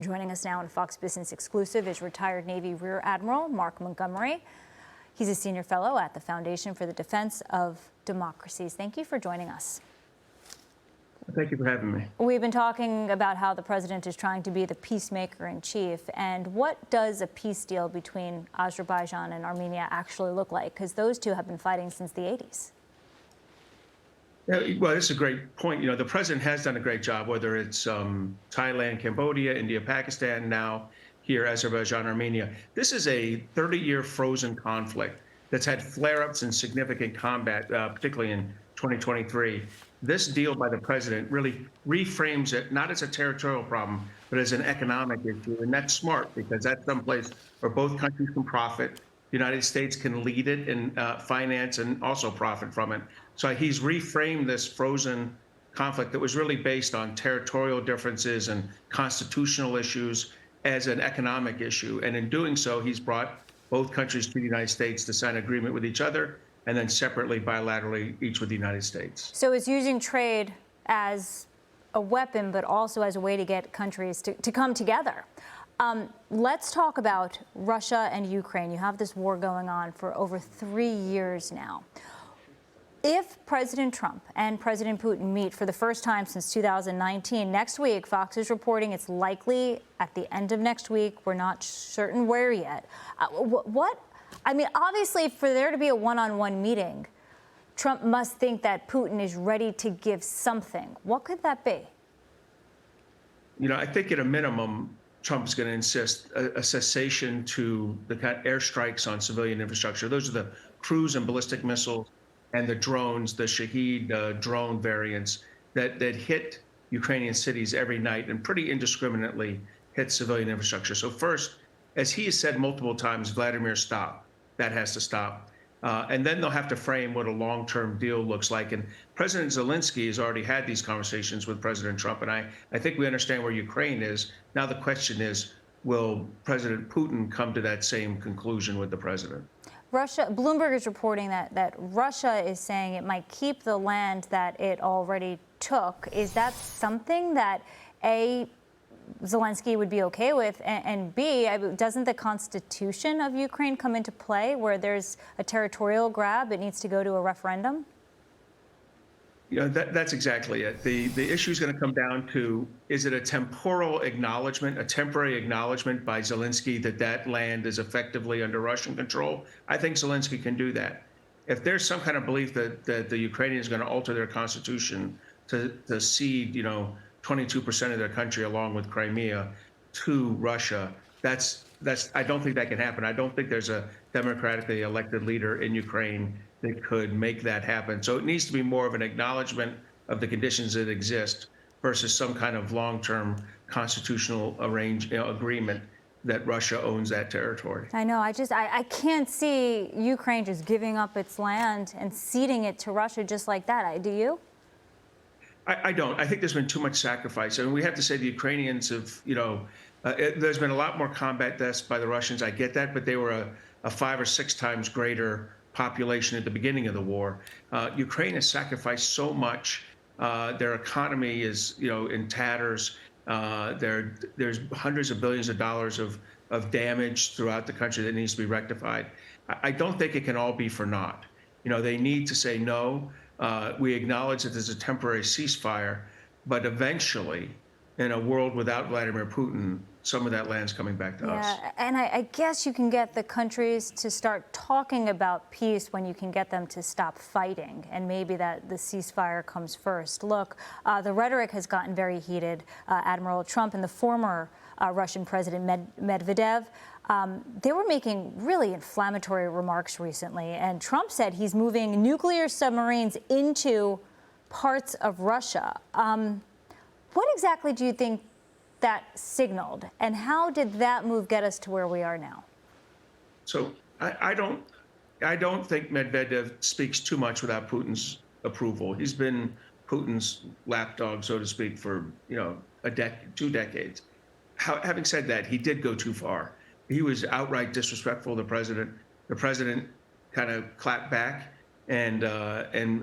Joining us now in Fox Business Exclusive is retired Navy Rear Admiral Mark Montgomery. He's a senior fellow at the Foundation for the Defense of Democracies. Thank you for joining us. Thank you for having me. We've been talking about how the president is trying to be the peacemaker in chief. And what does a peace deal between Azerbaijan and Armenia actually look like? Because those two have been fighting since the 80s. Yeah, well, that's a great point. The president has done a great job, whether it's Thailand, Cambodia, India, Pakistan, now here, Azerbaijan, Armenia. This is a 30-year frozen conflict that's had flare-ups and significant combat, particularly in 2023. This deal by the president really reframes it not as a territorial problem, but as an economic issue. And that's smart because that's someplace where both countries can profit. The United States can lead it in finance and also profit from it. So he's reframed this frozen conflict that was really based on territorial differences and constitutional issues as an economic issue. And in doing so, he's brought both countries to the United States to sign an agreement with each other, and then separately, bilaterally, each with the United States. So it's using trade as a weapon, but also as a way to get countries to come together. Let's talk about Russia and Ukraine. You have this war going on for over 3 years now. If President Trump and President Putin meet for the first time since 2019, next week, Fox is reporting it's likely at the end of next week. We're not certain where yet. Obviously, for there to be a one-on-one meeting, Trump must think that Putin is ready to give something. What could that be? I think at a minimum, Trump's going to insist a cessation to the kind of airstrikes on civilian infrastructure. Those are the cruise and ballistic missiles and the drones, the Shahed drone variants that hit Ukrainian cities every night and pretty indiscriminately hit civilian infrastructure. So first, as he has said multiple times, Vladimir, stop. That has to stop. And then they'll have to frame what a long-term deal looks like. And President Zelensky has already had these conversations with President Trump. And I think we understand where Ukraine is. Now the question is, will President Putin come to that same conclusion with the president? Bloomberg is reporting that Russia is saying it might keep the land that it already took. Is that something that, A, Zelensky would be okay with, and B, doesn't the constitution of Ukraine come into play where there's a territorial grab, it needs to go to a referendum? That's exactly it. The issue is going to come down to, is it a temporal acknowledgement, a temporary acknowledgement by Zelensky that land is effectively under Russian control? I think Zelensky can do that. If there's some kind of belief that the Ukrainians are going to alter their constitution to cede, 22% of their country along with Crimea to Russia, I don't think that can happen. I don't think there's a democratically elected leader in Ukraine that could make that happen. So it needs to be more of an acknowledgement of the conditions that exist versus some kind of long-term constitutional agreement that Russia owns that territory. I know. I can't see Ukraine just giving up its land and ceding it to Russia just like that. Do you? I don't. I think there's been too much sacrifice. And we have to say the Ukrainians have, there's been a lot more combat deaths by the Russians. I get that, but they were a 5 or 6 times greater population at the beginning of the war. Ukraine has sacrificed so much. Their economy is, in tatters. There's hundreds of billions of dollars of damage throughout the country that needs to be rectified. I don't think it can all be for naught. They need to say no. We acknowledge that there's a temporary ceasefire, but eventually, in a world without Vladimir Putin, some of that land's coming back to us. Yeah, and I guess you can get the countries to start talking about peace when you can get them to stop fighting, and maybe that the ceasefire comes first. Look, the rhetoric has gotten very heated. Admiral Trump and the former Russian President Medvedev, they were making really inflammatory remarks recently, and Trump said he's moving nuclear submarines into parts of Russia. What exactly do you think that signaled, and how did that move get us to where we are now? So I don't think Medvedev speaks too much without Putin's approval. He's been Putin's lapdog, so to speak, for 2 decades. Having said that, he did go too far. He was outright disrespectful to the president. The president kind of clapped back and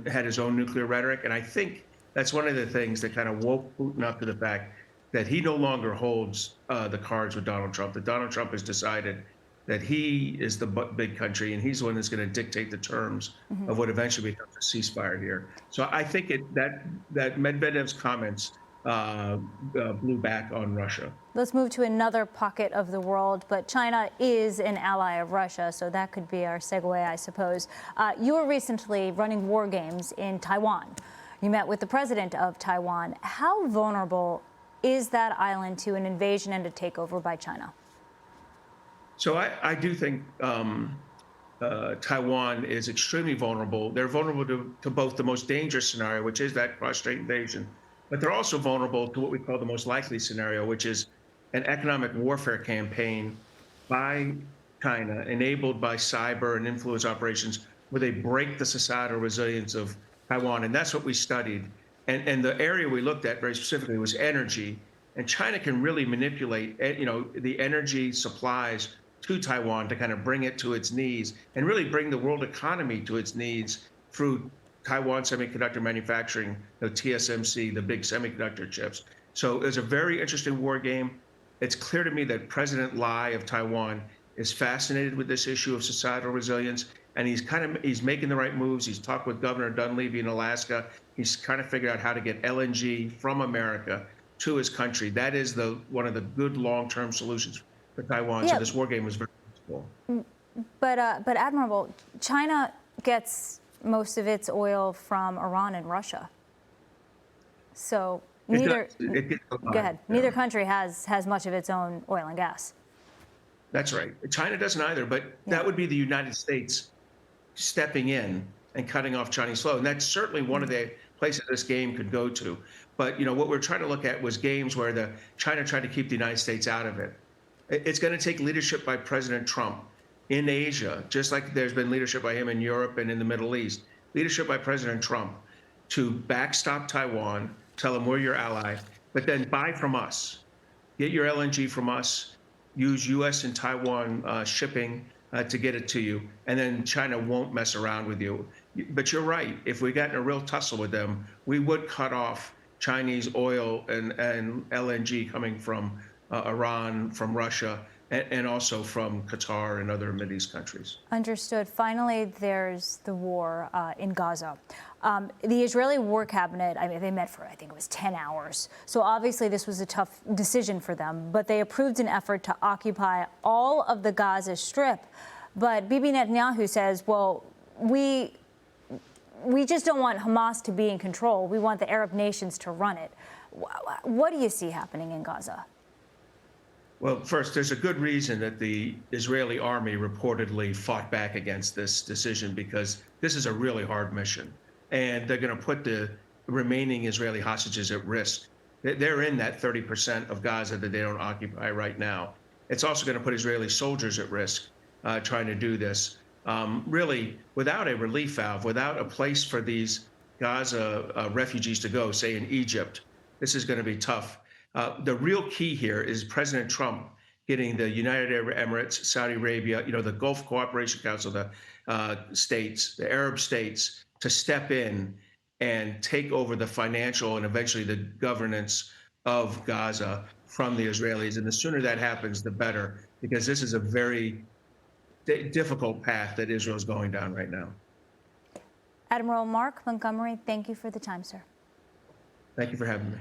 had his own nuclear rhetoric. And I think that's one of the things that kind of woke Putin up to the fact that he no longer holds the cards with Donald Trump, that Donald Trump has decided that he is the big country and he's the one that's going to dictate the terms of what eventually becomes a ceasefire here. So I think that Medvedev's comments blew back on Russia. Let's move to another pocket of the world, but China is an ally of Russia, so that could be our segue, I suppose. You were recently running war games in Taiwan. You met with the president of Taiwan. How vulnerable is that island to an invasion and a takeover by China? So I do think Taiwan is extremely vulnerable. They're vulnerable to both the most dangerous scenario, which is that cross-strait invasion, but they're also vulnerable to what we call the most likely scenario, which is an economic warfare campaign by China, enabled by cyber and influence operations, where they break the societal resilience of Taiwan. And that's what we studied. And the area we looked at very specifically was energy. And China can really manipulate, the energy supplies to Taiwan to kind of bring it to its knees and really bring the world economy to its knees through Taiwan semiconductor manufacturing, TSMC, the big semiconductor chips. So it's a very interesting war game. It's clear to me that President Lai of Taiwan is fascinated with this issue of societal resilience, and he's making the right moves. He's talked with Governor Dunleavy in Alaska. He's kind of figured out how to get LNG from America to his country. That is one of the good long-term solutions for Taiwan. Yeah. So this war game was very useful. But Admiral, China gets most of its oil from Iran and Russia. So neither neither country has much of its own oil and gas. That's right. China doesn't either, but that would be the United States stepping in and cutting off Chinese flow. And that's certainly one of the places this game could go to. But what we're trying to look at was games where China tried to keep the United States out of it. It's going to take leadership by President Trump in Asia, just like there's been leadership by him in Europe and in the Middle East, leadership by President Trump to backstop Taiwan, tell them we're your ally, but then buy from us. Get your LNG from us, use U.S. and Taiwan shipping to get it to you, and then China won't mess around with you. But you're right. If we got in a real tussle with them, we would cut off Chinese oil and LNG coming from Iran, from Russia, and also from Qatar and other Mideast countries. Understood. Finally, there's the war in Gaza. The Israeli War Cabinet, they met for, I think it was 10 hours. So obviously this was a tough decision for them, but they approved an effort to occupy all of the Gaza Strip. But Bibi Netanyahu says, well, we just don't want Hamas to be in control. We want the Arab nations to run it. What do you see happening in Gaza? Well, first, there's a good reason that the Israeli army reportedly fought back against this decision, because this is a really hard mission. And they're going to put the remaining Israeli hostages at risk. They're in that 30% of Gaza that they don't occupy right now. It's also going to put Israeli soldiers at risk trying to do this. Really, without a relief valve, without a place for these Gaza refugees to go, say in Egypt, this is going to be tough. The real key here is President Trump getting the United Arab Emirates, Saudi Arabia, the Gulf Cooperation Council, the states, the Arab states, to step in and take over the financial and eventually the governance of Gaza from the Israelis. And the sooner that happens, the better, because this is a very difficult path that Israel is going down right now. Admiral Mark Montgomery, thank you for the time, sir. Thank you for having me.